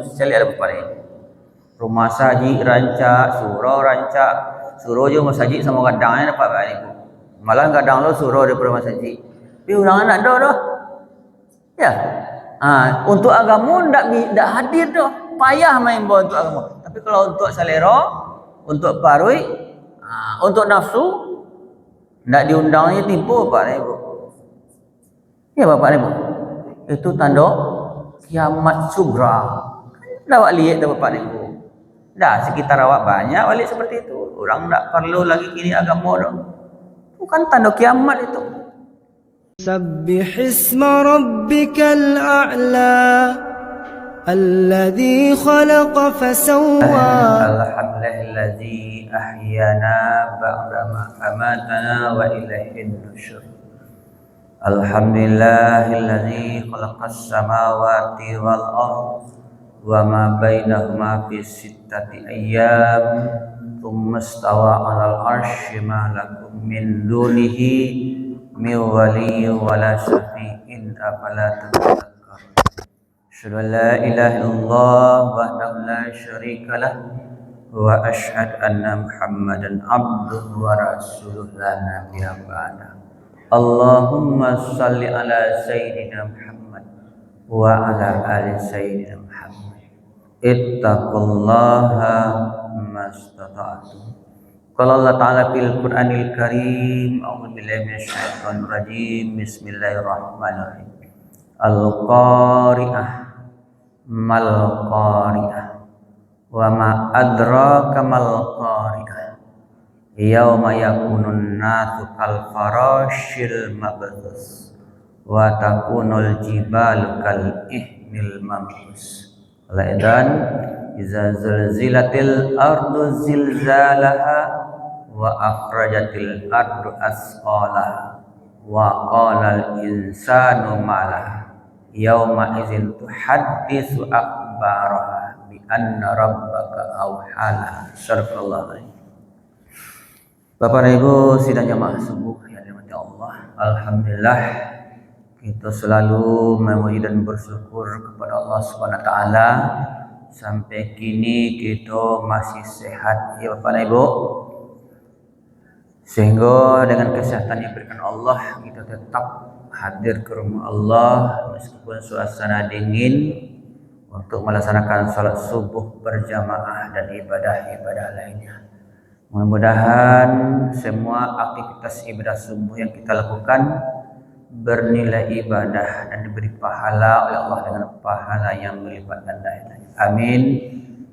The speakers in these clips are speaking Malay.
sekali ada Bapak Ibu. Rumah saji rancak, suruh je rumah saji sama kadangnya dapat Bapak Ibu. Malah kadang lo suruh dia rumah saji. Tapi orang nak dah. Ya. Untuk agama ndak hadir dah. Payah main bawa untuk agama. Tapi kalau untuk selera, untuk parui, untuk nafsu ndak diundangnya tipu Bapak Ibu. Ya Bapak Ibu. Itu tanda kiamat sugra. Dah lihat dah Bapak Ibu. Dah sekitar awak banyak balik seperti itu. Orang tak perlu lagi kini agama dah. Bukan tanda kiamat itu. Sabbih isma rabbikal a'la alladhi khalaqa fasawwa. Alhamdulillahilladzi ahyana ba'dama amatana wa ilaihin nusyur. Alhamdulillahilladzi khalaqas samawati wal ardh wa ma bainahuma fi sittati ayyam thumma istawa 'alal 'arsy ma lakum min dunihi min waliyyin wala syafi'in afala tadhakkarun. Asyhadu an la ilaha illallah wahdahu la syarika lah wa asyhadu anna Muhammadan abduhu wa rasuluh la nabiyya ba'da. Allahumma shalli ala sayyidina Muhammad wa ala ali sayyidina Muhammad. Ittaqullaha mastata'tum. Qala Allah Ta'ala fil Qur'anil Karim, a'udzu billahi minasyaitonir rajim. Bismillahirrahmanirrahim. Al-Qari'ah mal Qari'ah wa ma adraka mal Qari'ah. Yauma yakunun nasu kal farashil mabthus wa takunul jibalu kal ihnil mamkus. Al-Idan iza zilzilatil ardu zilzalaha wa akhrajatil ardu asqalaha wa qalal insanu malaha yauma idzin tuhaddisu akhbaraha bi anna rabbaka awhala. Sadaqallahu alaihi. Bapak dan Ibu sidang jamaah subuh yang dirahmati Allah, alhamdulillah kita selalu memuji dan bersyukur kepada Allah Subhanahu wa taala sampai kini kita masih sehat ya Bapak dan Ibu. Sehingga dengan kesehatan yang diberikan Allah kita tetap hadir ke rumah Allah meskipun suasana dingin untuk melaksanakan salat subuh berjamaah dan ibadah-ibadah lainnya. Mudah-mudahan semua aktivitas ibadah subuh yang kita lakukan bernilai ibadah dan diberi pahala oleh Allah dengan pahala yang melipat ganda. Amin.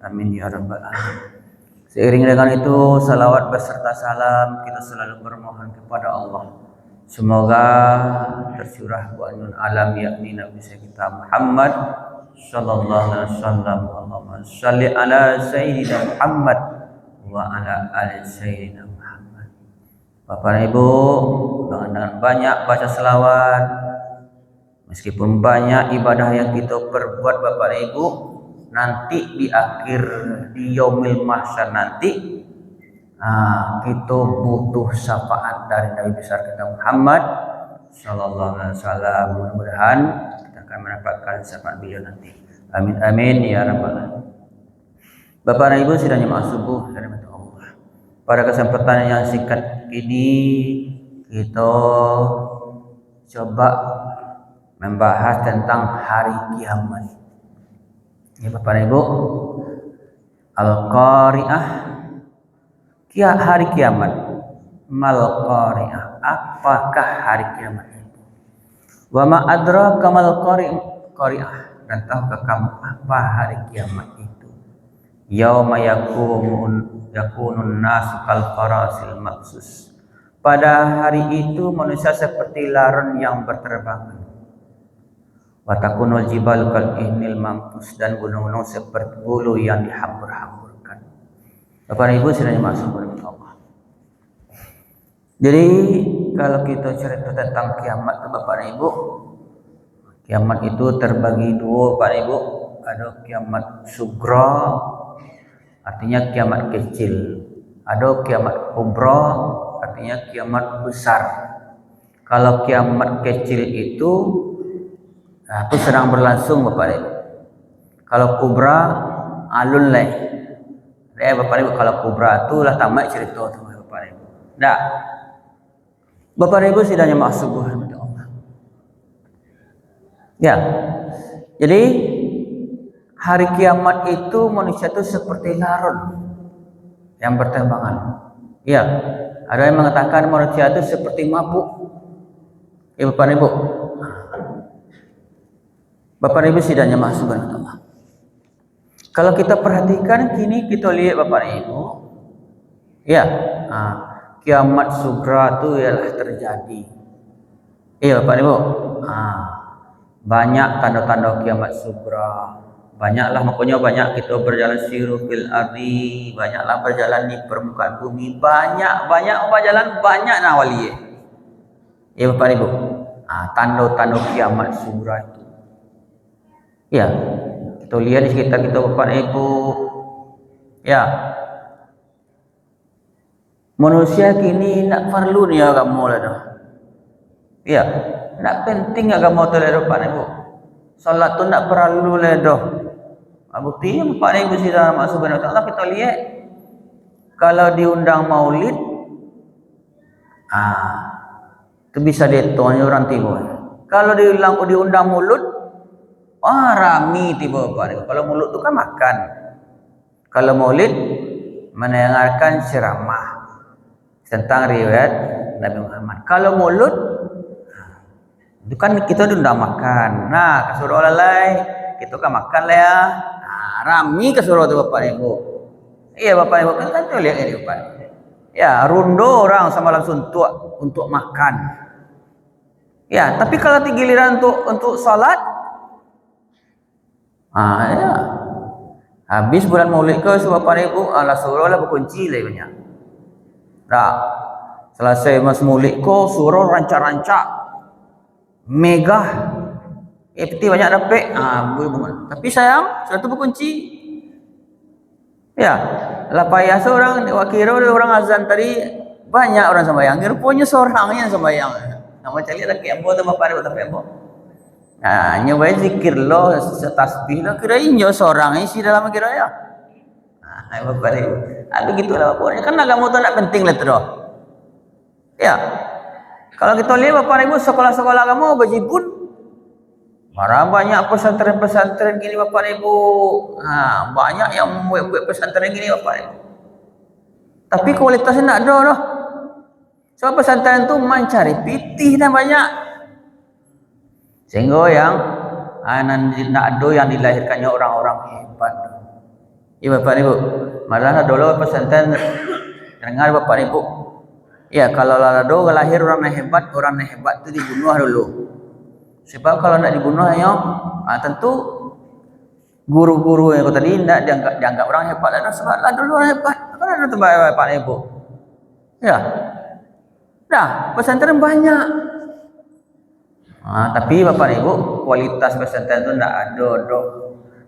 Amin ya rabbal alamin. Seiring dengan itu salawat beserta salam kita selalu bermohon kepada Allah. Semoga tercurah buatun alam yakni Nabi kita Muhammad sallallahu alaihi wasallam. Allahumma shalli ala sayyidina Muhammad wa ala ali sayyidina Muhammad. Bapak dan Ibu, dengan banyak baca selawat, meskipun banyak ibadah yang kita perbuat Bapak dan Ibu, nanti di akhir di yaumil mahsyar nanti kita butuh syafaat dari Nabi besar kita Muhammad sallallahu alaihi wasallam. Mudah-mudahan kita akan mendapatkan syafaat beliau nanti. Amin amin ya rabbal alamin. Bapak dan Ibu sidang jemaah subuh dari Allah. Pada kesempatan yang singkat ini kita coba membahas tentang hari kiamat. Ya Bapak dan Ibu, Al-Qari'ah, hari kiamat. Mal Qari'ah, apakah hari kiamat itu? Wa ma adraka mal Qari'ah, dan tahukah kamu apa hari kiamat itu? Yauma yakunun nasu kal farasil mabsus. Pada hari itu manusia seperti laron yang berterbangan. Wa takunul jibalu kal ihnil mamkus, dan gunung-gunung seperti bulu yang dihambur-hamburkan. Bapak Ibu sedang masuk kepada Allah. Jadi kalau kita cerita tentang kiamat itu Bapak Ibu, kiamat itu terbagi dua Bapak Ibu. Ada kiamat sugra, artinya kiamat kecil. Ada kiamat kubra, artinya kiamat besar. Kalau kiamat kecil itu sedang berlangsung Bapak Ibu. Kalau kubra alun lai. Bapak Ibu, kalau kubra tu lah tamat cerita tu Bapak Ibu. Dah. Bapak Ibu sidangnya maksud Allah. Ya. Jadi hari kiamat itu manusia itu seperti larut yang berterbangan. Ya. Ada yang mengatakan manusia itu seperti mabuk. Ya Bapak Ibu. Bapak Ibu sidangnya maksud Allah. Kalau kita perhatikan kini kita lihat Bapak Ibu, ya, kiamat sugra itu ialah terjadi. Iya Bapak Ibu, banyak tanda-tanda kiamat sugra. Banyaklah, makanya banyak kita berjalan siru fil ardi, banyaklah berjalan di permukaan bumi, banyak berjalan banyak nawali. Iya Bapak Ibu, tanda-tanda kiamat sugra itu. Ya. Kita lihat di sekitar kita Bapak Ibu. Ya. Manusia kini nak perlu ni agama lah dah. Ya. Nak penting agama tu lah Bapak Ibu. Salat tu nak perlu lah dah. Buktinya Bapak Ibu sidang Allah Subhanahu Wa Taala kita lihat kalau diundang maulid tu bisa ditanya orang timur. Kalau diundang mulut rami tiba Bapak. Kalau mulut tu kan makan. Kalau maulid mendengarkan ceramah tentang riwayat Nabi Muhammad. Kalau mulut itu kan kita sudah makan. Nah, kasuruh lalai kita kan makan lah ya. Rami kasuruh tu Bapak Ibu. Iya Bapak Ibu kan tu lihat ini Bapak. Ya, rundo orang sama langsung untuk makan. Ya, tapi kalau giliran untuk salat ya. Habis bulan Maulid ke Bapak Ibu, suruh lah berkunci lah banyak. Dah. Selesai mas Maulid ko suruh rancak-rancak megah. Peti banyak dapat. Tapi sayang, sudah tu berkunci. Ya. Lah payah seorang wakil orang azan tadi banyak orang sembahyang. Rupanya seorang yang sembahyang. Nama cari lagi ambo tu Bapak Ibu tapi ambo. Nyoba zikir lo, tasbih lo, kira inyo seorang isi dalam kira ya. Bapak Ibu, begitulah Bapak. Kan agama tu nak penting lah tu. Ya, kalau kita lihat Bapak Ibu sekolah-sekolah agama berjibun, marah banyak pesantren-pesantren gini Bapak Ibu. Banyak yang membuat pesantren gini Bapak Ibu. Tapi kualitasnya nak ada dah. Sebab pesantren tu mencari pitih dan banyak. Sehingga yang nak ada yang dilahirkannya orang-orang hebat. Ya Bapak Ibu, malah dulu pesantren dengar Bapak Ibu. Ya kalau ada lahir orang yang hebat itu dibunuh dulu. Sebab kalau nak dibunuh tentu guru-guru yang tadi tidak dianggap orang hebat lah. Sebab lah dulu orang hebat. Kan ada tempat Bapak Ibu. Ya, dah pesantren banyak. Tapi Bapak Ibu kualitas pesantren itu tidak ada doh.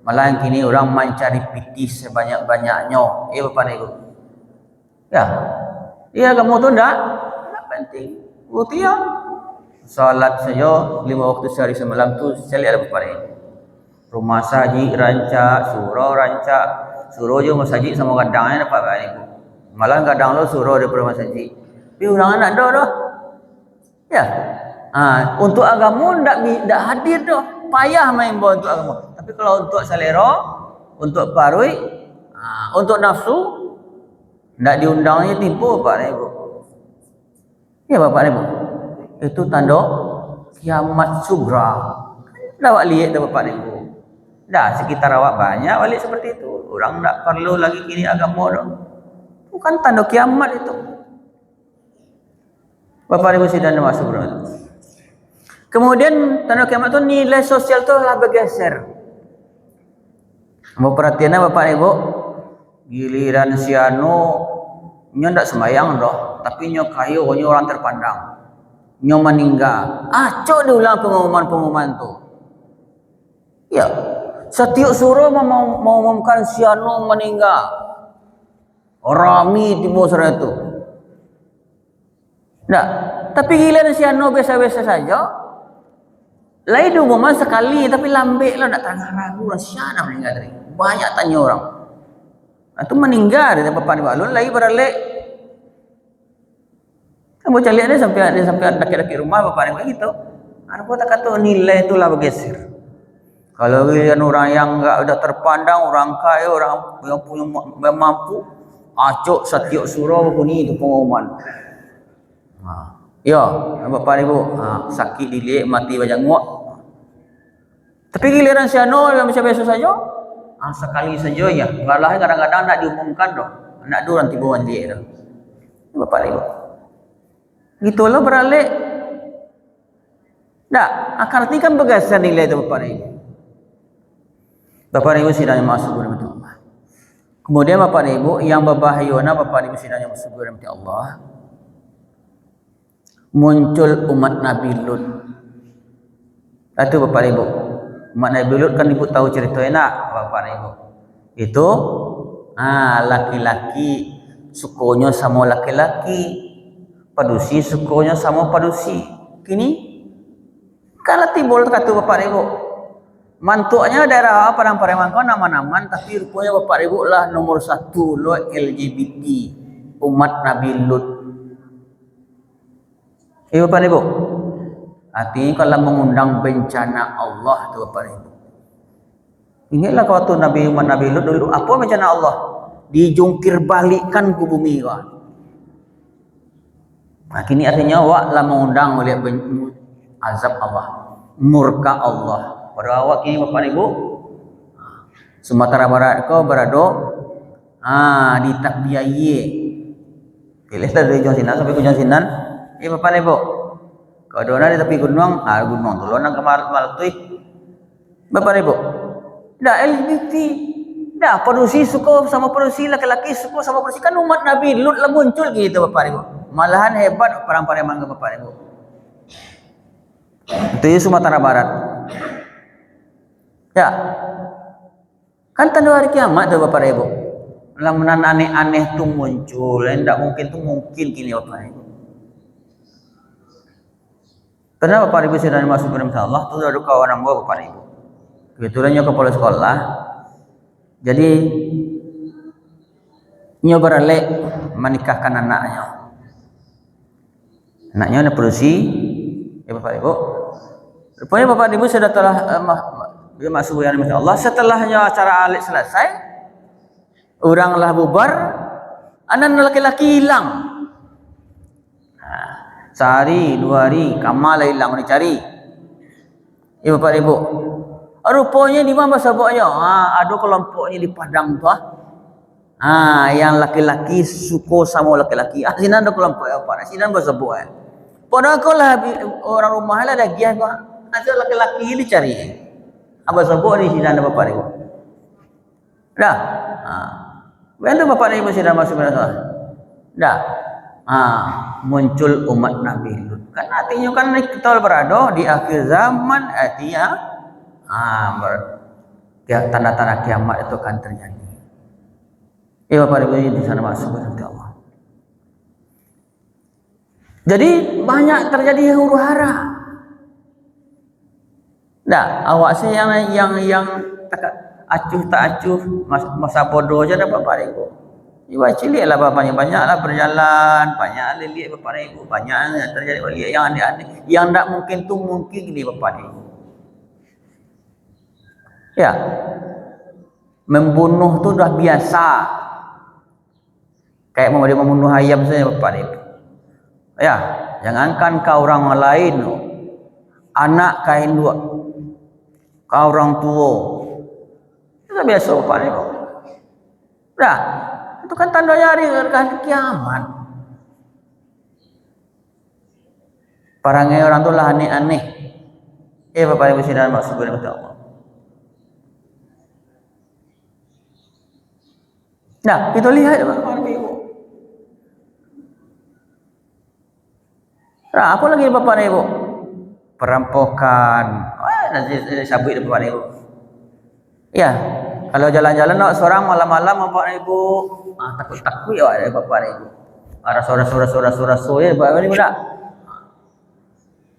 Malah kini orang mencari pitih sebanyak-banyaknya. Bapak Ibu. Ya. Iya kamu tu tidak penting. Bukti ya. Salat saja 5 waktu sehari semalam tu saya lihat Bapak Ibu. Rumah saji rancak, suruh je masjid sama kadangnya dapat Bapak Ibu. Malah kadang lo suruh daripada rumah saji. Tapi orang nak ada doh. Ya. Untuk agama tidak hadir dah. Payah main bawa untuk agama. Tapi kalau untuk selera, untuk parui, untuk nafsu, tidak diundangnya tipu Bapak Ibu. Ya Bapak Ibu. Itu tanda kiamat sugra. Dah awak lihat dah Bapak Ibu. Dah sekitar awak banyak balik seperti itu. Orang tak perlu lagi kini agama dah. Bukan tanda kiamat itu. Bapak Ibu sidang masuk sugra itu. Kemudian tanda kiamat itu nilai sosial itu lah bergeser. Mau perhatiannya Bapak Ibu, giliran si nyo ndak sembayang doh, tapi nyo kayu nyo orang terpandang, nyo meninggal. Cok diulang pengumuman tu. Ya, setiap suruh mau mengumumkan si meninggal. Rami tiba sore itu. Nah, tapi giliran si biasa-biasa saja. Lain tu momen sekali tapi lambek lah nak tengah ragu rahsia nak meninggal tadi. Banyak tanya orang. Itu meninggal dari bapak ni balun lagi beralek. Kamu cari dia sampai dekat rumah bapak ni begitu. Aku tak kata nilai itulah bergeser. Kalau kalian orang yang enggak udah terpandang, orang kaya, orang yang punya mampu, acuk setiap surau bunyi itu pengumuman. Ya, bapak ibu, sakit dilik, mati banyak nguak. Tapi giliran si anu yang biasa saja, sekali saja ya. Malah kadang-kadang nak diumumkan doh, nak dulu nanti bawa dia doh. Bapak ibu, gitulah beralih. Dah, arti kan bergeser nilai itu bapak ibu. Bapak ibu sidang yang masuk kepada Allah. Kemudian bapak ibu yang berbahayana bapak ibu sidang yang masuk kepada Allah. Muncul umat Nabi Lut. Itu bapak ibu. Umat Nabi Lut kan ibu tahu cerita enak bapak ibu. Itu laki-laki sukunya sama laki-laki, padusi sukunya sama padusi. Kini kalau timbul kata bapak ibu, mantuknya daerah Padang Paremangkau nama-naman, tapi rupanya bapak ibu lah nomor 1 lo LGBT umat Nabi Lut. Bapak ibu, artinya kalau mengundang bencana Allah tu bapak ibu. Ingatlah waktu umat Nabi Lut dulu apa bencana Allah? Dijungkir balikkan ke bumi kau. Kini artinya awak lah mengundang oleh azab Allah, murka Allah. Pada awak kini bapak ibu, Sumatera Barat kau berada di Takbiaye. Pilihlah dari John Sinan sampai ke John Sinan. Bapak ibu, kau ada di tepi gunung, gunung tu lonang ke Maltui. Bapak ibu, dah LGBT, dah padusi suku sama padusi laki-laki suku sama padusi kan umat Nabi Lut lah muncul gitu bapak ibu. Malahan hebat perang Pareman ke bapak ibu. Itu Sumatera Barat. Ya, kan tanda hari kiamat tu bapak ibu. Lamunan aneh-aneh tu muncul, tidak mungkin tu mungkin kini bapak ibu. Karena bapak ibu sedang masuk kepada Allah tu ada kawan orang bapak ibu. Kebetulannya kepala sekolah. Jadi nyoba relek menikahkan anaknya. Anaknya ada produksi, bapak ibu. Rupanya bapak ibu sudah telah masuk kepada Allah. Setelahnya acara alik selesai, oranglah bubar, anak laki-laki hilang. Sehari, 2 hari, kamal hilang dicari. Bapak ibu. Rupanya di mana sebabnya? Ada kelompoknya di Padang tu. Yang laki-laki suku sama laki-laki. Sini ada kelompok apa? Sini ada sebab. Padahal kalau lah orang rumah lah dah giah tu. Ada laki-laki dicari. Apa sebab di sini ada bapak ibu? Dah. Betul bapak ibu sudah masuk ke dalam. Dah. Muncul umat Nabi Lut. Kan artinya kan kita berada di akhir zaman, artinya tanda-tanda kiamat itu akan terjadi. Bapak ibu di sana masuk nanti Allah. Jadi banyak terjadi huru hara. Dah, awak saya yang acuh tak acuh masa bodoh aja dapat bapak ibu. Ibu cilik lah bapaknya, banyaklah berjalan, banyak lihat bapak ibu, banyak terjadi oleh yang aneh-aneh, yang tak mungkin tu mungkin di bapak ibu. Ya, membunuh tu dah biasa, kayak mau dia membunuh ayam saja bapak ibu. Ya, jangankan kau orang lain, anak kain 2, kau orang tua, itu biasa bapak ibu. Dah. Itu kan tandanya hari kiamat. Perangai orang tu lah aneh-aneh. Bapak ibu sidang masuk kepada Allah. Nah, kita lihat bapak ibu. Nah, apa lagi bapak ibu? Perampokan. Nanti sabit bapak ibu. Ya, kalau jalan-jalan nak seorang malam-malam bapak ibu. Takut-takut ya bapak ibu. Ada suara-suara bapak ibu dah.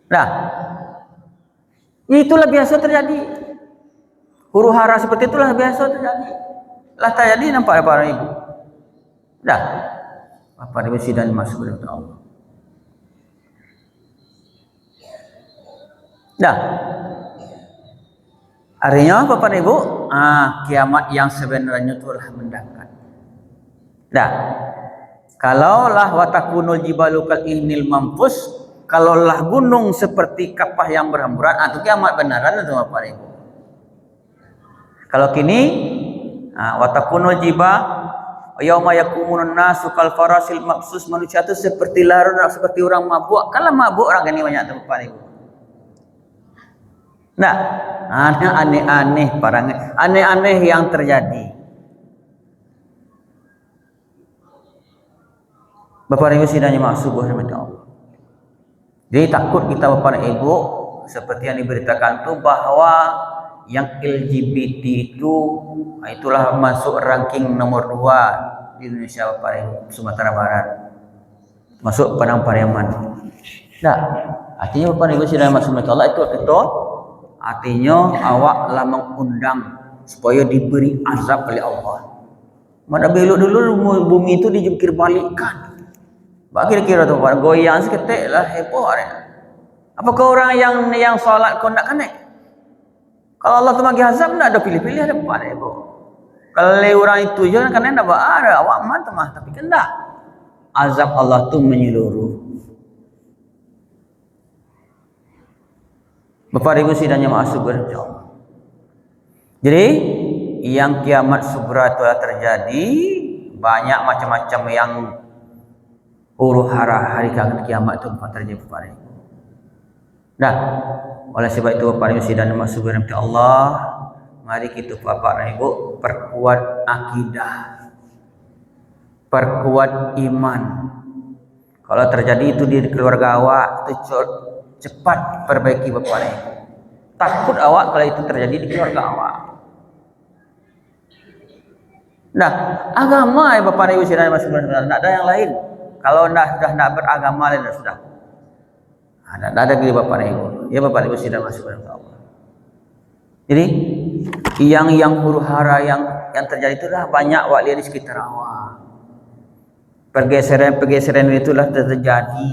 Dah. Itulah biasa terjadi. Huru hara seperti itulah biasa terjadi. Lah terjadi nampak para ibu. Dah. Bapak ibu sidang masuk kepada Allah. Dah. Artinya Bapak Ibu, kiamat yang sebenarnya telah mendekat. Dah. Kalaulah watakunul jibalu kal ihnil mampus, kalaulah gunung seperti kapah yang berhamburan, itu kiamat benaran itu Bapak Ibu. Kalau kini watakunul jibal yauma yakumunun nasu kal farasil mabsus, manusia itu seperti larut, seperti orang mabuk. Kalau mabuk orang ini banyak tuh Bapak Ibu. Nah, aneh-aneh barang aneh-aneh yang terjadi. Bapak Ibu sidangnya maksud Allah. Jadi takut kita Bapak Ibu seperti yang diberitakan itu bahwa yang LGBT itu itulah masuk ranking nomor 2 di Indonesia Bapak Ibu, Sumatera Barat. Masuk Padang Pariaman. Nah, artinya Bapak Ibu sidangnya maksud Allah itu artinya awaklah mengundang supaya diberi azab oleh Allah. Mana belok dulu bumi itu dijungkir balikkan. Bak kira-kira tu Pak, goyang seketik lah heboh dia. Apakah orang yang solat kau nak kena? Kalau Allah tu bagi azab tak ada pilih-pilih ada Pak Ibu. Kalau orang itu je kan nak buat ada awak mah tapi kan tak. Azab Allah tu menyeluruh. Bapak Ibu sidangnya masuk kepada Allah. Jadi yang kiamat sugra telah terjadi, banyak macam-macam yang huru hara hari kiamat itu terjadi Bapak Ibu. Nah, oleh sebab itu Bapak Ibu sidangnya masuk kepada Allah, mari kita Bapak Ibu perkuat akidah, perkuat iman. Kalau terjadi itu di keluarga awak, itu cepat perbaiki Bapak Ibu. Takut awak kalau itu terjadi di keluarga awak. Nah, agama ya Bapak Ibu sidang masuk tidak ada yang lain. Kalau sudah nak beragama lain sudah. Tidak ada lagi Bapak Ibu. Ya Bapak Ibu sidang masuk Allah. Jadi yang huru hara yang terjadi itulah banyak awak lihat di sekitar awak. Pergeseran itulah terjadi.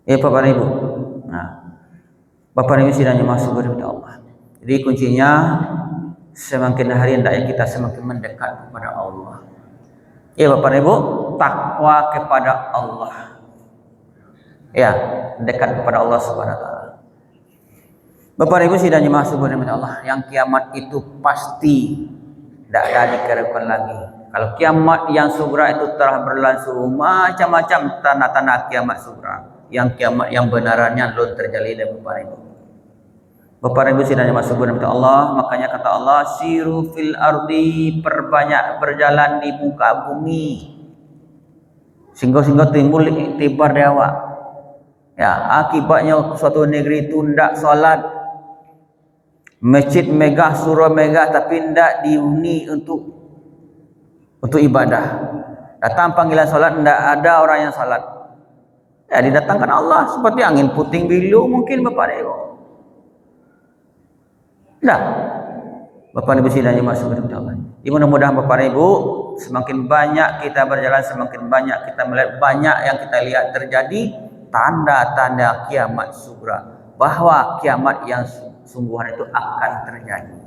Ya Bapak Ibu. Nah, Bapak Ibu sidangnya masuk kepada Allah. Jadi kuncinya semakin hari hendaknya kita semakin mendekat kepada Allah. Ya Bapak Ibu, takwa kepada Allah. Ya, dekat kepada Allah Subhanahu wa taala. Bapak Ibu sidangnya masuk kepada Allah. Yang kiamat itu pasti tidak ada dikeragukan lagi. Kalau kiamat yang sugra itu telah berlangsung, macam-macam tanda-tanda kiamat sugra. Yang kiamat yang benarannya belum terjadi dari Bapak Ibu. Bapak Ibu sidangnya masuk kepada Allah, makanya kata Allah, siru fil ardi, perbanyak berjalan di muka bumi. Sehingga timbul iktibar di awak. Ya, akibatnya suatu negeri itu tidak salat. Masjid megah, surau megah, tapi tidak dihuni untuk ibadah. Datang panggilan salat, tidak ada orang yang salat. Ya, didatangkan Allah seperti angin puting beliung mungkin Bapak Ibu. Nah, Bapak Ibu sidangnya masuk ke dalam Allah. Mudah-mudahan Bapak Ibu semakin banyak kita berjalan, semakin banyak kita melihat, banyak yang kita lihat terjadi tanda-tanda kiamat sugra, bahwa kiamat yang sungguhan itu akan terjadi.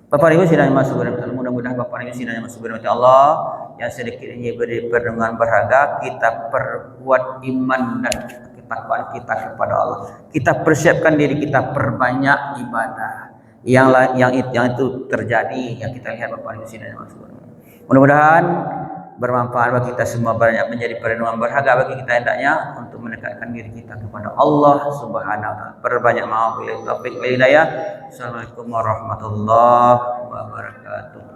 Bapak Ibu sidangnya masuk ke dalam Allah. Mudah-mudahan Bapak Ibu sidangnya masuk ke dalam Allah. Yang sedikit ini beri perdengaran berharga, kita perkuat iman dan ketakwaan kita kepada Allah. Kita persiapkan diri kita perbanyak ibadah. Yang itu terjadi, yang kita lihat Bapak Ibu sidang masuk. Mudah-mudahan bermanfaat bagi kita semua, banyak menjadi perenungan berharga bagi kita hendaknya untuk mendekatkan diri kita kepada Allah Subhanahu wa taala. Perbanyak maaf, taufik, hidayah. Assalamualaikum warahmatullahi wabarakatuh.